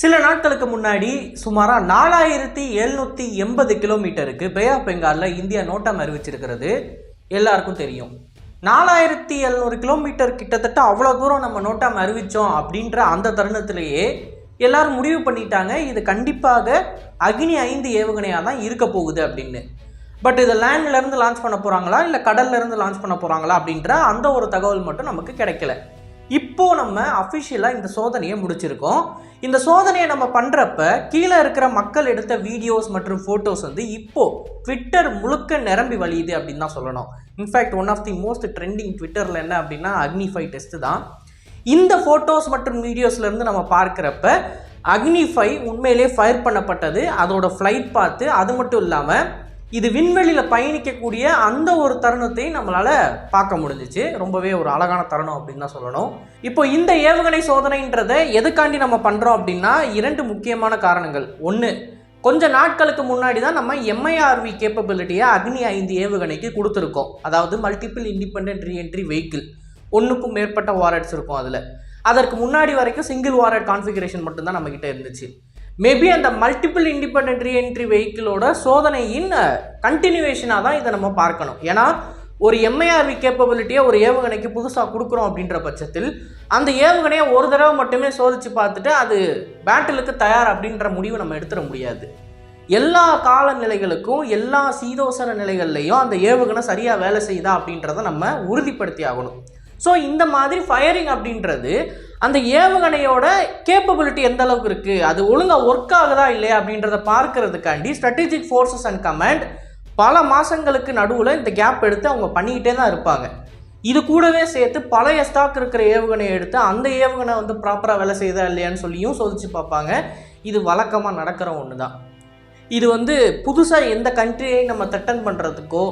சில நாட்களுக்கு முன்னாடி சுமாராக 4780 கிலோமீட்டருக்கு பே ஆஃப் பெங்காலில் இந்தியா நோட்டம் அறிவிச்சிருக்கிறது எல்லாருக்கும் தெரியும். 4700 கிலோமீட்டர் கிட்டத்தட்ட அவ்வளோ தூரம் நம்ம நோட்டம் அறிவித்தோம் அப்படின்ற அந்த தருணத்திலேயே எல்லாரும் முடிவு பண்ணிட்டாங்க இது கண்டிப்பாக அக்னி 5 ஏவுகணையாக தான் இருக்க போகுது அப்படின்னு. பட் இதை லேண்ட்லேருந்து லான்ச் பண்ண போகிறாங்களா இல்லை கடல்லேருந்து லான்ச் பண்ண போகிறாங்களா அப்படின்ற அந்த ஒரு தகவல் மட்டும் நமக்கு கிடைக்கல. இப்போது நம்ம அஃபிஷியலாக இந்த சோதனையை முடிச்சிருக்கோம். இந்த சோதனையை நம்ம பண்ணுறப்ப கீழே இருக்கிற மக்கள் எடுத்த வீடியோஸ் மற்றும் ஃபோட்டோஸ் வந்து இப்போது ட்விட்டர் முழுக்க நிரம்பி வழியுது அப்படின்னு தான் சொல்லணும். In fact one of the most trending ட்விட்டரில் என்ன அப்படின்னா அக்னி 5 டெஸ்ட்டு தான். இந்த ஃபோட்டோஸ் மற்றும் வீடியோஸ்லேருந்து நம்ம பார்க்குறப்ப அக்னி 5 உண்மையிலே ஃபயர் பண்ணப்பட்டது, அதோட ஃப்ளைட் பார்த்து, அது மட்டும் இல்லாமல் இது விண்வெளியில் பயணிக்கக்கூடிய அந்த ஒரு தருணத்தை நம்மளால் பார்க்க முடிஞ்சிச்சு. ரொம்பவே ஒரு அழகான தருணம் அப்படின்னு தான் சொல்லணும். இப்போ இந்த ஏவுகணை சோதனைன்றதை எதுக்காண்டி நம்ம பண்ணுறோம் அப்படின்னா 2 முக்கியமான காரணங்கள். ஒன்று, கொஞ்ச நாட்களுக்கு முன்னாடி தான் நம்ம MIRV கேப்பபிலிட்டியை அக்னி 5 ஏவுகணைக்கு கொடுத்துருக்கோம். அதாவது மல்டிபிள் இண்டிபெண்டன்ட் ரீஎன்ட்ரி வெஹிக்கிள், ஒன்றுக்கும் மேற்பட்ட வாரட்ஸ் இருக்கும் அதில். அதற்கு முன்னாடி வரைக்கும் சிங்கிள் வாரட் கான்ஃபிகரேஷன் மட்டும்தான் நம்மக்கிட்ட இருந்துச்சு. மேபி அந்த மல்டிபிள் இண்டிபெண்டன்ட் ரீஎன்ட்ரி வெஹிக்கிளோட சோதனையின் கண்டினியூவேஷனாக தான் இதை நம்ம பார்க்கணும். ஏன்னா ஒரு MIRV கேப்பபிலிட்டியை ஒரு ஏவுகணைக்கு புதுசாக கொடுக்குறோம் அப்படின்ற பட்சத்தில் அந்த ஏவுகணையை ஒரு தடவை மட்டுமே சோதித்து பார்த்துட்டு அது பேட்டிலுக்கு தயார் அப்படின்ற முடிவு நம்ம எடுத்துட முடியாது. எல்லா காலநிலைகளுக்கும் எல்லா சீதோசன நிலைகள்லையும் அந்த ஏவுகணை சரியாக வேலை செய்யுதா அப்படின்றத நம்ம உறுதிப்படுத்தி ஆகணும். ஸோ இந்த மாதிரி ஃபயரிங் அப்படின்றது அந்த ஏவுகணையோட கேப்பபிலிட்டி எந்த அளவுக்கு இருக்குது, அது ஒழுங்காக ஒர்க் ஆகுதா இல்லையா அப்படின்றத பார்க்கறதுக்காண்டி ஸ்ட்ராட்டஜிக் ஃபோர்ஸஸ் அண்ட் கமாண்ட் பல மாதங்களுக்கு நடுவில் இந்த கேப் எடுத்து அவங்க பண்ணிக்கிட்டே தான் இருப்பாங்க. இது கூடவே சேர்த்து பழைய ஸ்டாக் இருக்கிற ஏவுகணையை எடுத்து அந்த ஏவுகணை வந்து ப்ராப்பராக வேலை செய்யுதா இல்லையான்னு சொல்லியும் சோதிச்சு பார்ப்பாங்க. இது வழக்கமாக நடக்கிற ஒன்று தான். இது வந்து புதுசாக எந்த கண்ட்ரியை நம்ம த்ரெட்டன் பண்ணுறதுக்கோ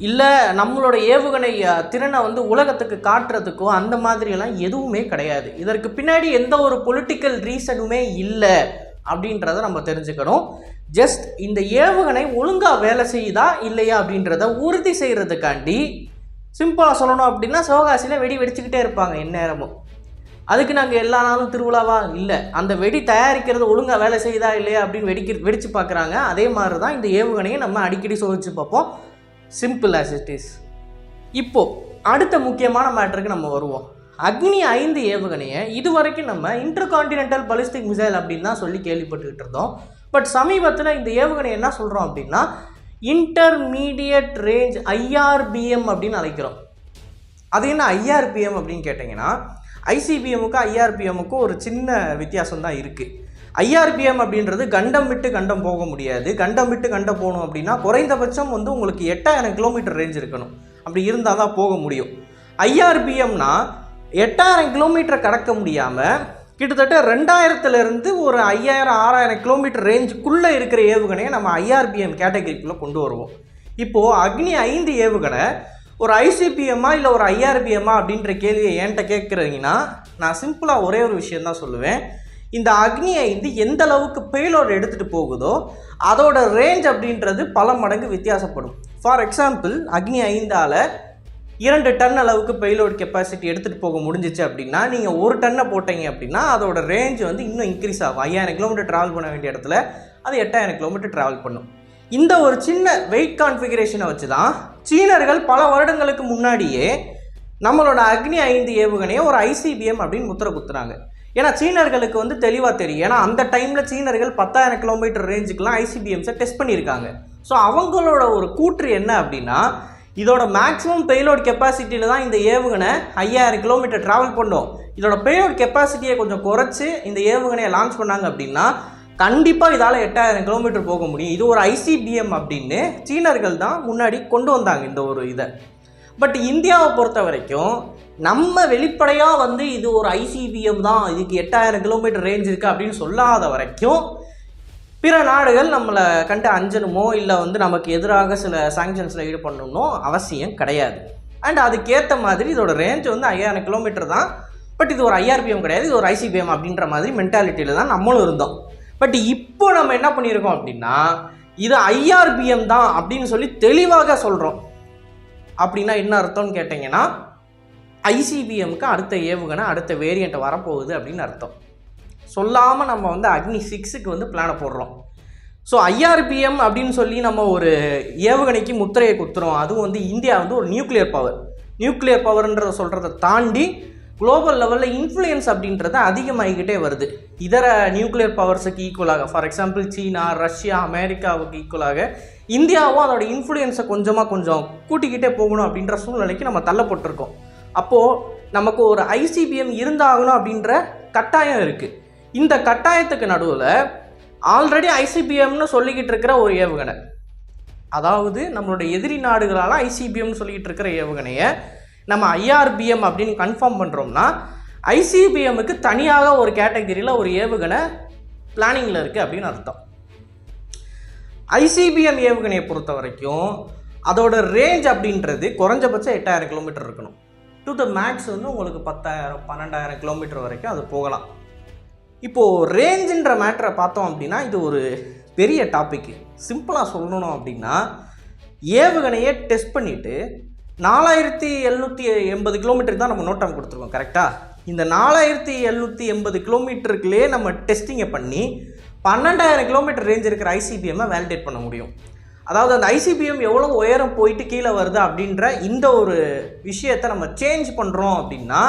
இல்லை நம்மளோட ஏவுகணை திறனை வந்து உலகத்துக்கு காட்டுறதுக்கோ அந்த மாதிரியெல்லாம் எதுவுமே கிடையாது. இதற்கு பின்னாடி எந்த ஒரு பொலிட்டிக்கல் ரீசனுமே இல்லை அப்படின்றத நம்ம தெரிஞ்சுக்கணும். ஜஸ்ட் இந்த ஏவுகணை ஒழுங்காக வேலை செய்யுதா இல்லையா அப்படின்றத உறுதி செய்கிறதுக்காண்டி சிம்பிளாக சொல்லணும் அப்படின்னா சிவகாசியில் வெடி வெடிச்சுக்கிட்டே இருப்பாங்க எந்நேரமும். அதுக்கு நாங்கள் எல்லா நாளும் திருவிழாவா இல்லை, அந்த வெடி தயாரிக்கிறது ஒழுங்காக வேலை செய்யுதா இல்லையா அப்படின்னு வெடிச்சு பார்க்குறாங்க. அதே மாதிரி தான் இந்த ஏவுகணையை நம்ம அடிக்கடி சோதிச்சு பார்ப்போம். Simple as it is. இப்போது அடுத்த முக்கியமான மேட்டருக்கு நம்ம வருவோம். அக்னி 5 ஏவுகணையை இது வரைக்கும் நம்ம இன்டர்கான்டினென்டல் பாலிஸ்டிக் மிசைல் அப்படின்னு தான் சொல்லி கேள்விப்பட்டுக்கிட்டு இருந்தோம். பட் சமீபத்தில் இந்த ஏவுகணை என்ன சொல்கிறோம் அப்படின்னா இன்டர்மீடியட் ரேஞ்ச் IRBM அப்படின்னு அழைக்கிறோம். அது என்ன IRBM அப்படின்னு கேட்டிங்கன்னா ICBMமுக்கும் IRBMமுக்கும் ஒரு சின்ன வித்தியாசம் தான் இருக்குது. IRBM அப்படின்றது கண்டம் விட்டு கண்டம் போக முடியாது. கண்டம் விட்டு கண்டம் போகணும் அப்படின்னா குறைந்தபட்சம் வந்து உங்களுக்கு 8000 கிலோமீட்டர் ரேஞ்ச் இருக்கணும். அப்படி இருந்தால் தான் போக முடியும். IRBMனா 8000 கிலோமீட்டர் கடக்க முடியாமல் கிட்டத்தட்ட 2000 ஒரு 5000-6000 கிலோமீட்டர் ரேஞ்சுக்குள்ளே இருக்கிற ஏவுகணையை நம்ம IRBM கேட்டகரிக்குள்ளே கொண்டு வருவோம். இப்போது அக்னி 5 ஏவுகணை ஒரு ICBMமா இல்லை ஒரு IRBMமா அப்படின்ற கேள்வியை என்கிட்ட கேட்குறீங்கன்னா நான் சிம்பிளாக ஒரே ஒரு விஷயந்தான் சொல்லுவேன். இந்த அக்னி 5 எந்த அளவுக்கு பேலோடு எடுத்துகிட்டு போகுதோ அதோட ரேஞ்ச் அப்படின்றது பல மடங்கு வித்தியாசப்படும். ஃபார் எக்ஸாம்பிள் அக்னி 5ஆல் 2 டன் அளவுக்கு பேலோட் கெப்பாசிட்டி எடுத்துகிட்டு போக முடிஞ்சிச்சு அப்படின்னா நீங்கள் 1 டன்னை போட்டீங்க அப்படின்னா அதோட ரேஞ்ச் வந்து இன்னும் இன்க்ரீஸ் ஆகும். 5000 கிலோமீட்டர் ட்ராவல் பண்ண வேண்டிய இடத்துல அது 8000 கிலோமீட்டர் ட்ராவல் பண்ணும். இந்த ஒரு சின்ன வெயிட் கான்ஃபிகரேஷனை வச்சு தான் சீனர்கள் பல வருடங்களுக்கு முன்னாடியே நம்மளோட அக்னி 5 ஏவுகணையை ஒரு ICBM அப்படின்னு முத்திரை குத்துறாங்க. ஏன்னா சீனர்களுக்கு வந்து தெளிவாக தெரியும். ஏன்னா அந்த டைமில் சீனர்கள் 10,000 கிலோமீட்டர் ரேஞ்சுக்கெலாம் ICBMஸை டெஸ்ட் பண்ணியிருக்காங்க. ஸோ அவங்களோட ஒரு கூற்று என்ன அப்படின்னா இதோட மேக்ஸிமம் பேலோட் கெப்பாசிட்டியில் தான் இந்த ஏவுகணை 5000 கிலோமீட்டர் ட்ராவல் பண்ணோம். இதோட பேலோட் கெப்பாசிட்டியை கொஞ்சம் குறைச்சி இந்த ஏவுகணையை லான்ச் பண்ணாங்க அப்படின்னா கண்டிப்பாக இதால் 8000 கிலோமீட்டர் போக முடியும். இது ஒரு ICBM அப்படின்னு சீனர்கள் தான் முன்னாடி கொண்டு வந்தாங்க இந்த ஒரு இதை. பட் இந்தியாவை பொறுத்த வரைக்கும் நம்ம வெளிப்படையாக வந்து இது ஒரு ICBM தான், இதுக்கு 8000 கிலோமீட்டர் ரேஞ்ச் இருக்குது அப்படின்னு சொல்லாத வரைக்கும் பிற நாடுகள் நம்மளை கண்டு அஞ்சணுமோ இல்லை வந்து நமக்கு எதிராக சில சாங்ஷன்ஸில் ஈடுபடணும்னோ அவசியம் கிடையாது. அண்ட் அதுக்கேற்ற மாதிரி இதோட ரேஞ்ச் வந்து 5000 கிலோமீட்டர் தான். பட் இது ஒரு IRBM கிடையாது, இது ஒரு ICBM அப்படின்ற மாதிரி மென்டாலிட்டியில் தான் நம்மளும் இருந்தோம். பட் இப்போ நம்ம என்ன பண்ணியிருக்கோம் அப்படின்னா இது IRBM தான் அப்படின்னு சொல்லி தெளிவாக சொல்கிறோம். அப்படின்னா என்ன அர்த்தம்னு கேட்டிங்கன்னா ICBMக்கு அடுத்த ஏவுகணை அடுத்த வேரியண்ட் வரப்போகுது அப்படின்னு அர்த்தம். சொல்லாமல் நம்ம வந்து அக்னி 6க்கு வந்து பிளானை போடுறோம். ஸோ IRBM அப்படின்னு சொல்லி நம்ம ஒரு ஏவுகணைக்கு முத்திரையை குத்துறோம். அதுவும் வந்து இந்தியா வந்து ஒரு நியூக்ளியர் பவர்ன்றதை சொல்கிறத தாண்டி குளோபல் லெவலில் இன்ஃப்ளூயன்ஸ் அப்படின்றத அதிகமாகிக்கிட்டே வருது. இதர நியூக்ளியர் பவர்ஸுக்கு ஈக்குவலாக, ஃபார் எக்ஸாம்பிள் சீனா, ரஷ்யா, அமெரிக்காவுக்கு ஈக்குவலாக இந்தியாவும் அதோட இன்ஃப்ளூயன்ஸை கொஞ்சம் கூட்டிக்கிட்டே போகணும் அப்படின்ற சூழ்நிலைக்கு நம்ம தள்ளப்பட்டிருக்கோம். அப்போது நமக்கு ஒரு ICBM இருந்தாகணும் அப்படின்ற கட்டாயம் இருக்குது. இந்த கட்டாயத்துக்கு நடுவில் ஆல்ரெடி ICBMனு சொல்லிக்கிட்டு இருக்கிற ஒரு ஏவுகணை, அதாவது நம்மளுடைய எதிரி நாடுகளால் ICBMனு சொல்லிக்கிட்டு இருக்கிற ஏவுகணையை நம்ம IRBM அப்படின்னு கன்ஃபார்ம் பண்ணுறோம்னா ICBMக்கு தனியாக ஒரு கேட்டகரியில் ஒரு ஏவுகணை பிளானிங்கில் இருக்குது அப்படின்னு அர்த்தம். ICBM ஏவுகணையை பொறுத்த வரைக்கும் அதோட ரேஞ்ச் அப்படின்றது குறைஞ்சபட்சம் 8000 கிலோமீட்டர் இருக்கணும். டு த மேக்ஸ் வந்து உங்களுக்கு 10,000 12,000 கிலோமீட்டர் வரைக்கும் அது போகலாம். இப்போது ரேஞ்சுன்ற மேட்டரை பார்த்தோம் அப்படின்னா இது ஒரு பெரிய டாபிக். சிம்பிளாக சொல்லணும் அப்படின்னா ஏவுகணையை டெஸ்ட் பண்ணிவிட்டு 4780 கிலோமீட்டருக்கு தான் நம்ம நோட்டம் கொடுத்துருக்கோம். கரெக்டாக இந்த 4780 கிலோமீட்டருக்குள்ளே நம்ம டெஸ்டிங்கை பண்ணி 12,000 கிலோமீட்டர் ரேஞ்ச் இருக்கிற ICBMஐ வேலிடேட் பண்ண முடியும். அதாவது அந்த ICBM எவ்வளோ உயரம் போயிட்டு கீழே வருது அப்படின்ற இந்த ஒரு விஷயத்தை நம்ம சேஞ்ச் பண்ணுறோம் அப்படின்னா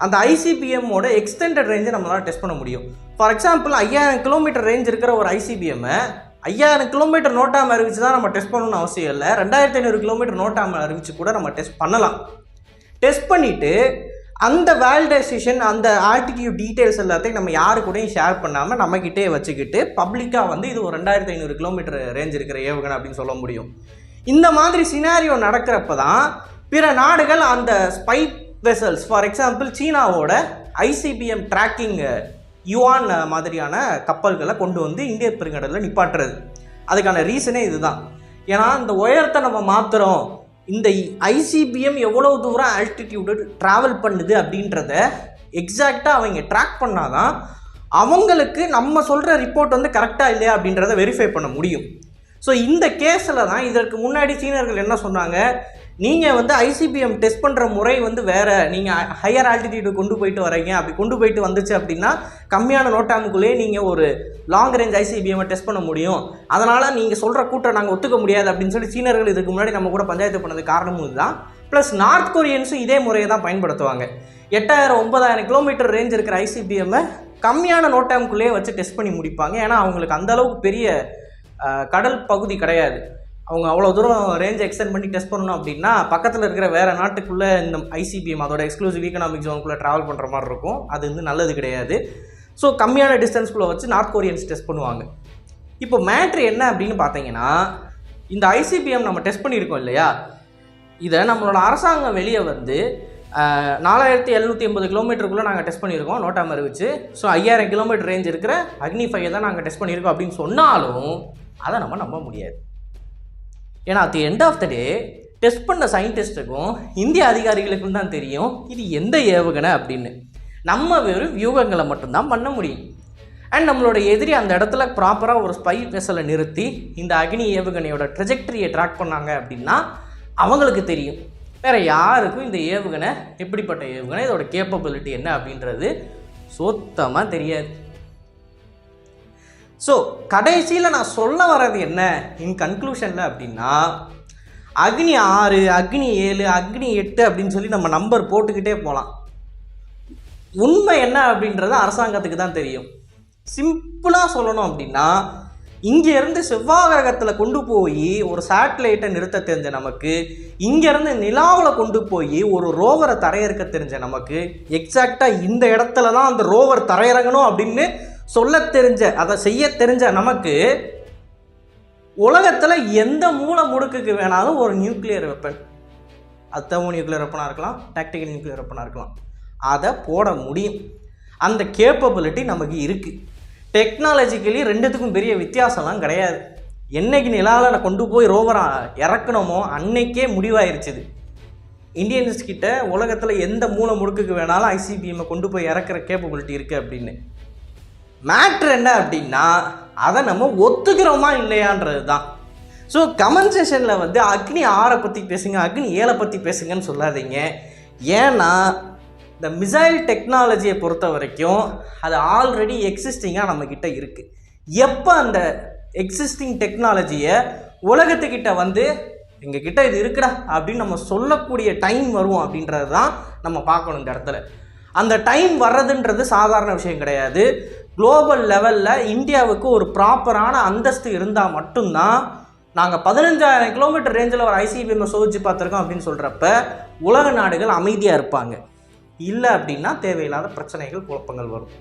அந்த ICBMோட எக்ஸ்டெண்டட் ரேஞ்சை நம்மளால் டெஸ்ட் பண்ண முடியும். ஃபார் எக்ஸாம்பிள் 5000 கிலோமீட்டர் ரேஞ்ச் இருக்கிற ஒரு ICBMஐ 5000 கிலோமீட்டர் நோட்டாமல் அறிவிச்சு தான் நம்ம டெஸ்ட் பண்ணணும்னு அவசியம் இல்லை. 2500 கிலோமீட்டர் நோட்டாமல் அறிவிச்சு கூட நம்ம டெஸ்ட் பண்ணலாம். டெஸ்ட் பண்ணிவிட்டு அந்த வேலிடேஷன், அந்த ஆல்டிடியூட் டீட்டெயில்ஸ் எல்லாத்தையும் நம்ம யாரு கூடயும் ஷேர் பண்ணாமல் நம்மக்கிட்டே வச்சுக்கிட்டு பப்ளிக்காக வந்து இது ஒரு 2500 கிலோமீட்டர் ரேஞ்ச் இருக்கிற ஏவுகணை அப்படின்னு சொல்ல முடியும். இந்த மாதிரி சினாரியோ நடக்கிறப்ப தான் பிற நாடுகள் அந்த ஸ்பை வெசல்ஸ், ஃபார் எக்ஸாம்பிள் சீனாவோட ICBM ட்ராக்கிங் யுவான் மாதிரியான கப்பல்களை கொண்டு வந்து இந்திய பெருங்கடலில் நிப்பாட்டுறது. அதுக்கான ரீசனே இதுதான். ஏன்னா இந்த உயரத்தை நம்ம மாற்றுறோம், இந்த ICBM எவ்வளோ தூரம் ஆல்டிடியூடு ட்ராவல் பண்ணுது அப்படின்றத எக்ஸாக்டாக அவங்க ட்ராக் பண்ணாதான் அவங்களுக்கு நம்ம சொல்கிற ரிப்போர்ட் வந்து கரெக்டாக இல்லையா அப்படின்றத வெரிஃபை பண்ண முடியும். ஸோ இந்த கேஸில் தான் இதற்கு முன்னாடி சீனர்கள் என்ன சொன்னாங்க, நீங்கள் வந்து ICBM டெஸ்ட் பண்ணுற முறை வந்து வேறு, நீங்கள் ஹையர் ஆல்டிடியூடு கொண்டு போயிட்டு வரீங்க, அப்படி கொண்டு போயிட்டு வந்துச்சு அப்படின்னா கம்மியான நோட்டாமுக்குள்ளேயே நீங்கள் ஒரு லாங் ரேஞ்ச் ICBMஐ டெஸ்ட் பண்ண முடியும், அதனால் நீங்கள் சொல்கிற கூட்டம் நாங்கள் ஒத்துக்க முடியாது அப்படின்னு சொல்லி சீனர்கள் இதுக்கு முன்னாடி நம்ம கூட பஞ்சாயத்து பண்ணது காரணமும் இதுதான். ப்ளஸ் நார்த் கொரியன்ஸும் இதே முறையை தான் பயன்படுத்துவாங்க. 8000-9000 கிலோமீட்டர் ரேஞ்ச் இருக்கிற ICBMஐ கம்மியான நோட்டாமுக்குள்ளேயே வச்சு டெஸ்ட் பண்ணி முடிப்பாங்க. ஏன்னா அவங்களுக்கு அந்தளவுக்கு பெரிய கடல் பகுதி கிடையாது. அவங்க அவ்வளோ தூரம் ரேஞ்சை எக்ஸ்டெண்ட் பண்ணி டெஸ்ட் பண்ணணும் அப்படின்னா பக்கத்தில் இருக்கிற வேறு நாட்டுக்குள்ளே இந்த ICBM அதோட எக்ஸ்க்ளூசிவ் ஈகனாமிக் ஜோனுக்குள்ளே ட்ராவல் பண்ணுற மாதிரி இருக்கும். அது வந்து நல்லது கிடையாது. ஸோ கம்மியான டிஸ்டன்ஸ்குள்ளே வச்சு நார்த் கொரியன்ஸ் டெஸ்ட் பண்ணுவாங்க. இப்போ மேட்ரு என்ன அப்படின்னு பார்த்தீங்கன்னா, இந்த ICBM நம்ம டெஸ்ட் பண்ணியிருக்கோம் இல்லையா, இதை நம்மளோட அரசாங்கம் வெளியே வந்து 4780 கிலோமீட்டருக்குள்ளே நாங்கள் டெஸ்ட் பண்ணியிருக்கோம் நோட்டாமல் அறிவிச்சு, ஸோ 5000 கிலோமீட்டர் ரேஞ்ச் இருக்கிற அக்னி 5 தான் நாங்கள் டெஸ்ட் பண்ணியிருக்கோம் அப்படின்னு சொன்னாலும் அதை நம்ம நம்ப முடியாது. ஏன்னா at the end of the day test பண்ண சயின்டிஸ்ட்டுக்கும் இந்திய அதிகாரிகளுக்கும் தான் தெரியும் இது எந்த ஏவுகணை அப்படின்னு. நம்ம வெறும் வியூகங்களை மட்டும்தான் பண்ண முடியும். அண்ட் நம்மளோட எதிரி அந்த இடத்துல ப்ராப்பராக ஒரு ஸ்பை வெசலை நிறுத்தி இந்த அக்னி ஏவுகணையோட ட்ரெஜெக்டரியை ட்ராக் பண்ணாங்க அப்படின்னா அவங்களுக்கு தெரியும். வேறு யாருக்கும் இந்த ஏவுகணை எப்படிப்பட்ட ஏவுகணை, இதோட கேப்பபிலிட்டி என்ன அப்படின்றது சுத்தமாக தெரியாது. ஸோ கடைசியில் நான் சொல்ல வர்றது என்ன இன் கன்க்ளூஷனில் அப்படின்னா, அக்னி 6, அக்னி 7, அக்னி 8 அப்படின்னு சொல்லி நம்ம நம்பர் போட்டுக்கிட்டே போகலாம். உண்மை என்ன அப்படின்றது அரசாங்கத்துக்கு தான் தெரியும். சிம்பிளாக சொல்லணும் அப்படின்னா, இங்கேருந்து செவ்வாய் கிரகத்தில் கொண்டு போய் ஒரு சேட்டலைட்டை நிறுத்த தெரிஞ்ச நமக்கு, இங்கேருந்து நிலாவில் கொண்டு போய் ஒரு ரோவரை தரையிறக்க தெரிஞ்ச நமக்கு, எக்ஸாக்டாக இந்த இடத்துல தான் அந்த ரோவர் தரையிறங்கணும் அப்படின்னு சொல்ல தெரிஞ்ச, அதை செய்ய தெரிஞ்ச நமக்கு உலகத்தில் எந்த மூலை முடுக்குக்கு வேணாலும் ஒரு நியூக்ளியர் வெப்பன், அது தெர்மோ நியூக்ளியர் வெப்பனாக இருக்கலாம், டாக்டிக்கல் நியூக்ளியர் வெப்பனாக இருக்கலாம், அதை போட முடியும். அந்த கேப்பபிலிட்டி நமக்கு இருக்குது. டெக்னாலஜிக்கலி ரெண்டுத்துக்கும் பெரிய வித்தியாசம்லாம் கிடையாது. என்னைக்கு நிலாவில் கொண்டு போய் ரோவரை இறக்கணுமோ அன்னைக்கே முடிவாயிருச்சுது. இந்தியன்ஸ் கிட்ட உலகத்தில் எந்த மூலை முடுக்குக்கு வேணாலும் ICBMஐ கொண்டு போய் இறக்குற கேப்பபிலிட்டி இருக்குது அப்படின்னு. மேட்ரு என்ன அப்படின்னா, அதை நம்ம ஒத்துக்கிறோமா இல்லையான்றது தான். ஸோ கமெண்ட் செஷனில் வந்து அக்னி 6 பற்றி பேசுங்க, அக்னி 7 பற்றி பேசுங்கன்னு சொல்லாதீங்க. ஏன்னா இந்த மிசைல் டெக்னாலஜியை பொறுத்த வரைக்கும் அது ஆல்ரெடி எக்ஸிஸ்டிங்காக நம்மக்கிட்ட இருக்குது. எப்போ அந்த எக்ஸிஸ்டிங் டெக்னாலஜியை உலகத்துக்கிட்ட வந்து எங்ககிட்ட இது இருக்குடா அப்படின்னு நம்ம சொல்லக்கூடிய டைம் வரும் அப்படின்றது தான் நம்ம பார்க்கணும் இந்த இடத்துல. அந்த டைம் வர்றதுன்றது சாதாரண விஷயம் கிடையாது. குளோபல் லெவலில் இந்தியாவுக்கு ஒரு ப்ராப்பரான அந்தஸ்து இருந்தால் மட்டும்தான் நாங்கள் 15,000 கிலோமீட்டர் ரேஞ்சில் ஒரு ஐசிபிஎம்மை சோதிச்சு பார்த்துருக்கோம் அப்படின்னு சொல்கிறப்ப உலக நாடுகள் அமைதியாக இருப்பாங்க. இல்லை அப்படின்னா தேவையில்லாத பிரச்சனைகள் குழப்பங்கள் வரும்.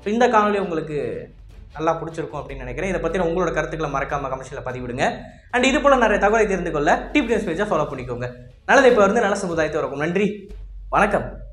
ஸோ இந்த காணொலி உங்களுக்கு நல்லா பிடிச்சிருக்கும் அப்படின்னு நினைக்கிறேன். இதை பற்றி உங்களோட கருத்துக்களை மறக்காமல் கமெண்ட்ஸில் பதிவிடுங்க. அண்ட் இது போல் நிறைய தகவலை தெரிந்து கொள்ள டிப் நியூஸ் பேஜை ஃபாலோ பண்ணிக்கோங்க. நல்லதை இப்போ நல்ல சமுதாயத்தை இருக்கும். நன்றி, வணக்கம்.